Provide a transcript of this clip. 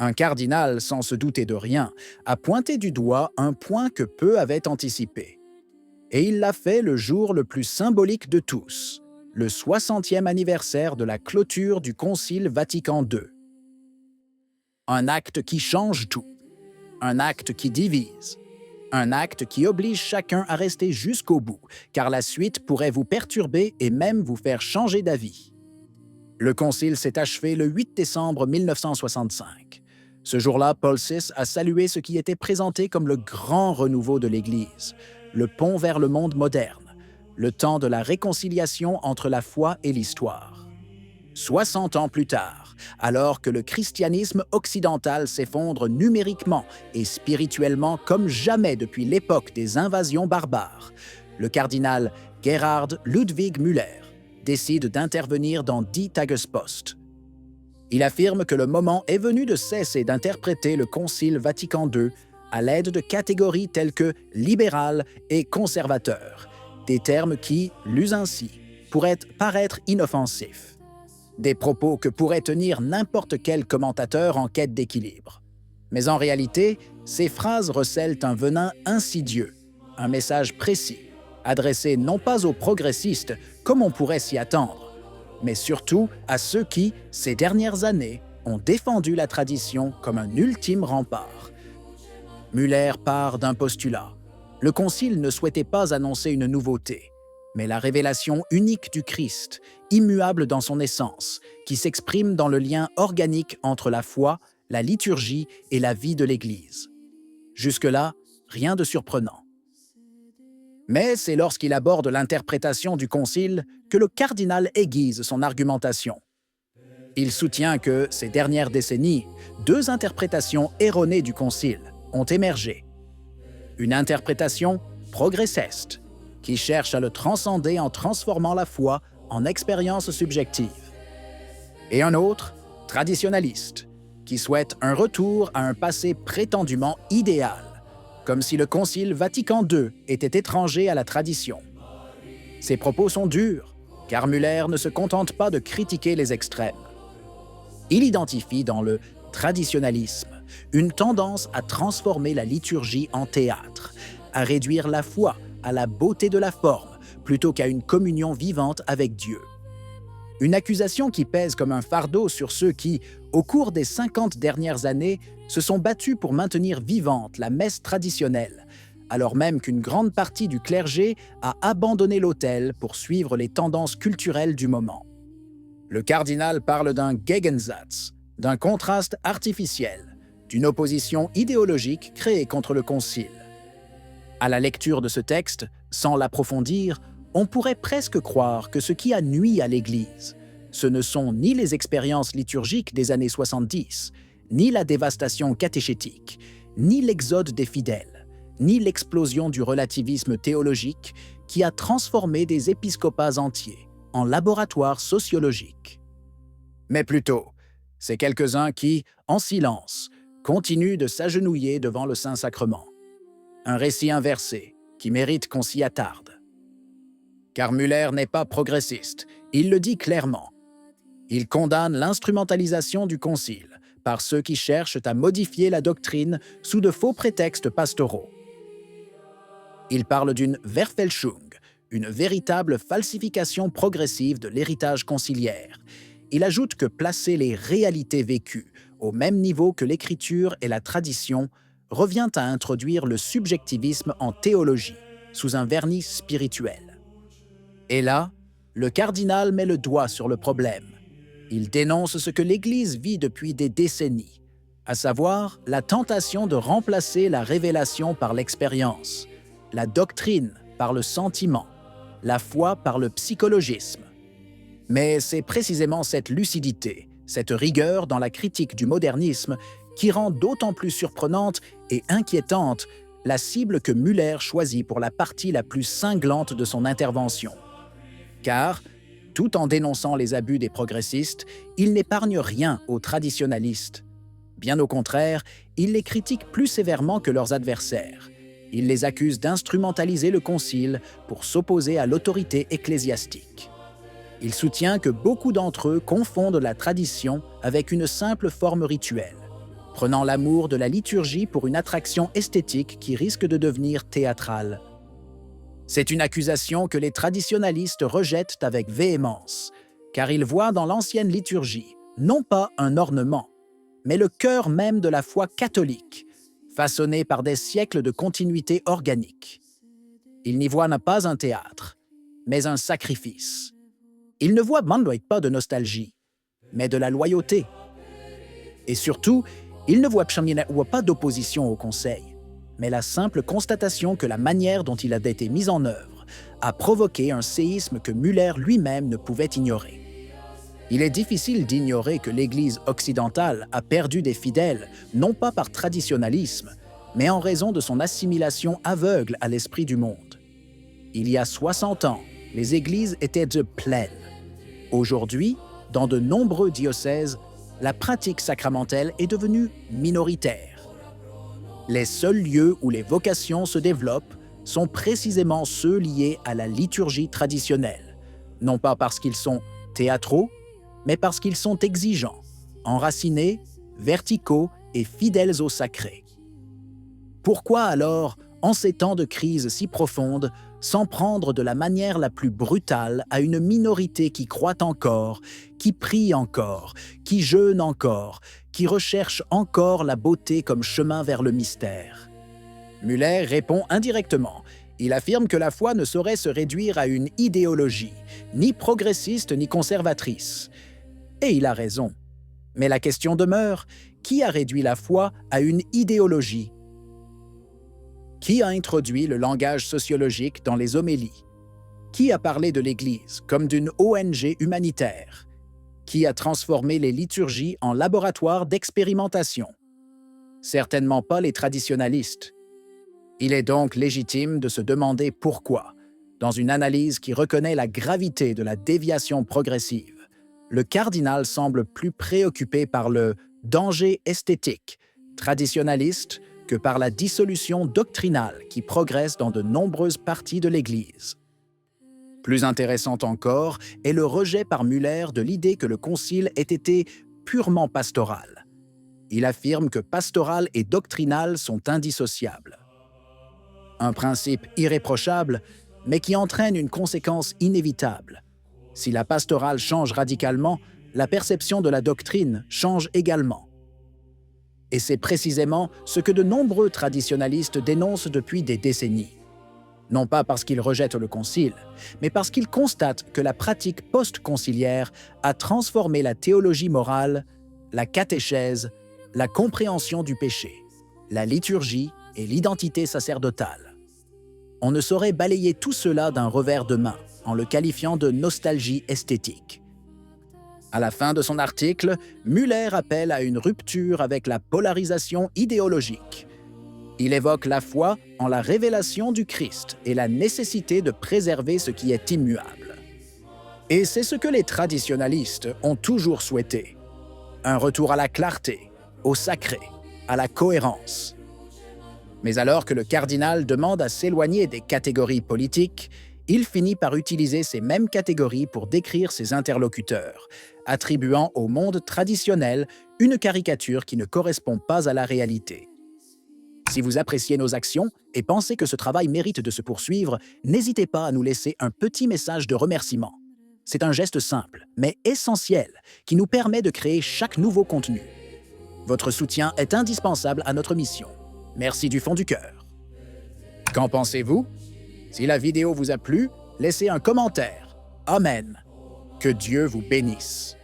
Un cardinal, sans se douter de rien, a pointé du doigt un point que peu avaient anticipé. Et il l'a fait le jour le plus symbolique de tous, le 60e anniversaire de la clôture du Concile Vatican II. Un acte qui change tout, un acte qui divise, un acte qui oblige chacun à rester jusqu'au bout, car la suite pourrait vous perturber et même vous faire changer d'avis. Le concile s'est achevé le 8 décembre 1965. Ce jour-là, Paul VI a salué ce qui était présenté comme le grand renouveau de l'Église, le pont vers le monde moderne, le temps de la réconciliation entre la foi et l'histoire. 60 ans plus tard, alors que le christianisme occidental s'effondre numériquement et spirituellement comme jamais depuis l'époque des invasions barbares, le cardinal Gerhard Ludwig Müller décide d'intervenir dans Die Tagespost. Il affirme que le moment est venu de cesser d'interpréter le Concile Vatican II à l'aide de catégories telles que libéral et conservateur, des termes qui, lus ainsi, pourraient paraître inoffensifs. Des propos que pourrait tenir n'importe quel commentateur en quête d'équilibre. Mais en réalité, ces phrases recèlent un venin insidieux, un message précis, adressé non pas aux progressistes, comme on pourrait s'y attendre, mais surtout à ceux qui, ces dernières années, ont défendu la tradition comme un ultime rempart. Müller part d'un postulat. Le Concile ne souhaitait pas annoncer une nouveauté, mais la révélation unique du Christ, immuable dans son essence, qui s'exprime dans le lien organique entre la foi, la liturgie et la vie de l'Église. Jusque-là, rien de surprenant. Mais c'est lorsqu'il aborde l'interprétation du Concile que le cardinal aiguise son argumentation. Il soutient que, ces dernières décennies, deux interprétations erronées du Concile ont émergé. Une interprétation progressiste, qui cherche à le transcender en transformant la foi en expérience subjective. Et un autre, traditionnaliste, qui souhaite un retour à un passé prétendument idéal, comme si le Concile Vatican II était étranger à la tradition. Ces propos sont durs, car Müller ne se contente pas de critiquer les extrêmes. Il identifie dans le traditionnalisme une tendance à transformer la liturgie en théâtre, à réduire la foi à la beauté de la forme plutôt qu'à une communion vivante avec Dieu. Une accusation qui pèse comme un fardeau sur ceux qui, au cours des 50 dernières années, se sont battus pour maintenir vivante la messe traditionnelle, alors même qu'une grande partie du clergé a abandonné l'autel pour suivre les tendances culturelles du moment. Le cardinal parle d'un Gegensatz, d'un contraste artificiel, d'une opposition idéologique créée contre le Concile. À la lecture de ce texte, sans l'approfondir, on pourrait presque croire que ce qui a nui à l'Église, ce ne sont ni les expériences liturgiques des années 70, ni la dévastation catéchétique, ni l'exode des fidèles, ni l'explosion du relativisme théologique qui a transformé des épiscopats entiers en laboratoires sociologiques. Mais plutôt, c'est quelques-uns qui, en silence, continuent de s'agenouiller devant le Saint-Sacrement. Un récit inversé qui mérite qu'on s'y attarde. Car Müller n'est pas progressiste, il le dit clairement. Il condamne l'instrumentalisation du Concile par ceux qui cherchent à modifier la doctrine sous de faux prétextes pastoraux. Il parle d'une Verfälschung, une véritable falsification progressive de l'héritage conciliaire. Il ajoute que placer les réalités vécues au même niveau que l'écriture et la tradition revient à introduire le subjectivisme en théologie, sous un vernis spirituel. Et là, le cardinal met le doigt sur le problème. Il dénonce ce que l'Église vit depuis des décennies, à savoir la tentation de remplacer la révélation par l'expérience, la doctrine par le sentiment, la foi par le psychologisme. Mais c'est précisément cette lucidité, cette rigueur dans la critique du modernisme qui rend d'autant plus surprenante et inquiétante la cible que Müller choisit pour la partie la plus cinglante de son intervention. Car, tout en dénonçant les abus des progressistes, il n'épargne rien aux traditionalistes. Bien au contraire, il les critique plus sévèrement que leurs adversaires. Il les accuse d'instrumentaliser le Concile pour s'opposer à l'autorité ecclésiastique. Il soutient que beaucoup d'entre eux confondent la tradition avec une simple forme rituelle. prenant l'amour de la liturgie pour une attraction esthétique qui risque de devenir théâtrale. C'est une accusation que les traditionalistes rejettent avec véhémence, car ils voient dans l'ancienne liturgie non pas un ornement, mais le cœur même de la foi catholique, façonné par des siècles de continuité organique. Ils n'y voient pas un théâtre, mais un sacrifice. Ils ne voient pas de nostalgie, mais de la loyauté. Et surtout, ils ne voient pas d'opposition au Conseil, mais la simple constatation que la manière dont il a été mis en œuvre a provoqué un séisme que Müller lui-même ne pouvait ignorer. Il est difficile d'ignorer que l'Église occidentale a perdu des fidèles, non pas par traditionnalisme, mais en raison de son assimilation aveugle à l'esprit du monde. Il y a 60 ans, les églises étaient pleines. Aujourd'hui, dans de nombreux diocèses, la pratique sacramentelle est devenue minoritaire. Les seuls lieux où les vocations se développent sont précisément ceux liés à la liturgie traditionnelle, non pas parce qu'ils sont théâtraux, mais parce qu'ils sont exigeants, enracinés, verticaux et fidèles au sacré. Pourquoi alors, en ces temps de crise si profonde, s'en prendre de la manière la plus brutale à une minorité qui croit encore, qui prie encore, qui jeûne encore, qui recherche encore la beauté comme chemin vers le mystère? Müller répond indirectement. Il affirme que la foi ne saurait se réduire à une idéologie, ni progressiste ni conservatrice. Et il a raison. Mais la question demeure, qui a réduit la foi à une idéologie? Qui a introduit le langage sociologique dans les homélies? Qui a parlé de l'Église comme d'une ONG humanitaire? Qui a transformé les liturgies en laboratoire d'expérimentation? Certainement pas les traditionalistes. Il est donc légitime de se demander pourquoi, dans une analyse qui reconnaît la gravité de la déviation progressive, le cardinal semble plus préoccupé par le danger esthétique traditionnaliste que par la dissolution doctrinale qui progresse dans de nombreuses parties de l'Église. Plus intéressant encore est le rejet par Müller de l'idée que le Concile ait été purement pastoral. Il affirme que pastoral et doctrinal sont indissociables. Un principe irréprochable, mais qui entraîne une conséquence inévitable. Si la pastorale change radicalement, la perception de la doctrine change également. Et c'est précisément ce que de nombreux traditionalistes dénoncent depuis des décennies. Non pas parce qu'ils rejettent le Concile, mais parce qu'ils constatent que la pratique post-conciliaire a transformé la théologie morale, la catéchèse, la compréhension du péché, la liturgie et l'identité sacerdotale. On ne saurait balayer tout cela d'un revers de main, en le qualifiant de nostalgie esthétique. À la fin de son article, Müller appelle à une rupture avec la polarisation idéologique. Il évoque la foi en la révélation du Christ et la nécessité de préserver ce qui est immuable. Et c'est ce que les traditionalistes ont toujours souhaité. Un retour à la clarté, au sacré, à la cohérence. Mais alors que le cardinal demande à s'éloigner des catégories politiques, il finit par utiliser ces mêmes catégories pour décrire ses interlocuteurs, attribuant au monde traditionnel une caricature qui ne correspond pas à la réalité. Si vous appréciez nos actions et pensez que ce travail mérite de se poursuivre, n'hésitez pas à nous laisser un petit message de remerciement. C'est un geste simple, mais essentiel, qui nous permet de créer chaque nouveau contenu. Votre soutien est indispensable à notre mission. Merci du fond du cœur. Qu'en pensez-vous? Si la vidéo vous a plu, laissez un commentaire. Amen. Que Dieu vous bénisse.